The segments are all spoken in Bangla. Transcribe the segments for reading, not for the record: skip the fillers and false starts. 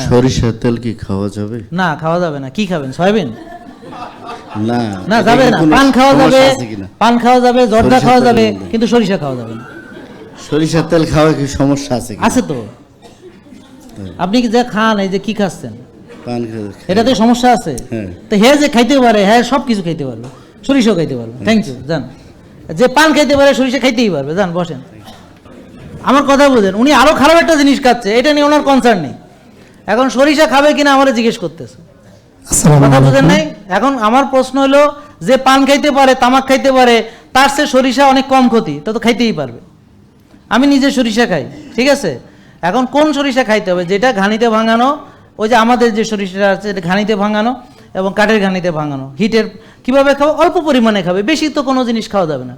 সরিষার তেল কি খাওয়া যাবে? না, খাওয়া যাবে না। কি খাবেন, সয়াবিন? না না, যাবে না। পান খাওয়া যাবে, পান খাওয়া যাবে, জর্দা খাওয়া যাবে, কিন্তু সরিষা খাওয়া যাবে না। সরিষার তেল খাওয়া কি সমস্যা আছে? আছে তো। আপনি কি যা খান, এই যে কি খাচ্ছেন, পান এটাতে সমস্যা আছে। তো হ্যাঁ, যে খাইতে পারে, হ্যাঁ সব কিছু খাইতে পারবে, সরিষাও খাইতে পারবে। Thank you. যান, যে পান খাইতে পারে সরিষা খাইতেই পারবে। যান, বসেন। আমার কথা বুঝেন, উনি আরো খারাপ একটা জিনিস খাচ্ছে, এটা নিয়ে ওনার কনসার্ন নেই। এখন সরিষা খাবে কিনা আমার জিজ্ঞেস করতেছে, কথা বুঝেন নাই? এখন আমার প্রশ্ন হলো, যে পান খাইতে পারে, তামাক খাইতে পারে, তার সে সরিষা অনেক কম ক্ষতি, তা তো খাইতেই পারবে। আমি নিজে সরিষা খাই, ঠিক আছে। এখন কোন সরিষা খাইতে হবে? যেটা ঘানিতে ভাঙানো, ওই যে আমাদের যে সরিষাটা আছে এটা ঘানিতে ভাঙানো এবং কাঠের ঘানিতে ভাঙানো। হিটের কিভাবে খাবো? অল্প পরিমাণে খাবে, বেশি তো কোনো জিনিস খাওয়া যাবে না।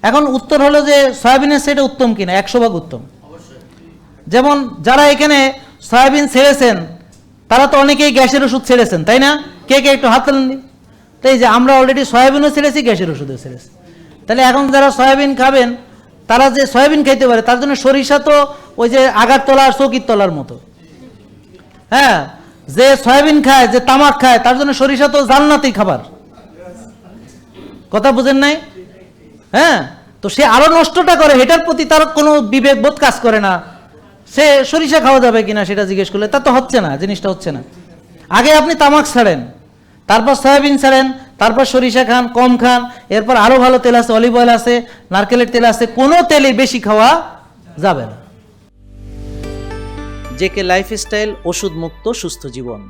এখন উত্তর হলো যে সয়াবিনের সেটা উত্তম কিনা, 100 ভাগ উত্তম। যেমন যারা এখানে সয়াবিন ছেড়েছেন, তারা তো অনেকেই গ্যাসের ওষুধ ছেড়েছেন, তাই না? কে কে একটু হাত তোলেন দি। তাই যে আমরা অলরেডি সয়াবিনও ছেড়েছি, গ্যাসের ওষুধও ছেড়েছি। তাহলে এখন যারা সয়াবিন খাবেন, তারা যে সয়াবিন খাইতে পারে, তার জন্য সরিষা তো ওই যে আগারতলা আর চৌকির তলার মতো। হ্যাঁ, যে সয়াবিন খায়, যে তামাক খায়, তার জন্য সরিষা তো জান্নাতি খাবার। কথা বুঝেন নাই? হ্যাঁ, তো সে আরো নষ্টটা করে, এটার প্রতি তার কোনো বিবেক বোধ কাজ করে না। সে সরিষা খাওয়া যাবে কিনা সেটা জিজ্ঞেস করলে, তা তো হচ্ছে না, জিনিসটা হচ্ছে না। আগে আপনি তামাক ছাড়েন, তারপর সয়াবিন ছাড়েন, তারপর সরিষা খান, কম খান, এরপর আরো ভালো তেল আছে, অলিভ অয়েল আছে, নারকেলের তেল আছে, কোনো তেলে বেশি খাওয়া যাবে না। জেকে লাইফস্টাইল, ওষুধ মুক্ত সুস্থ জীবন।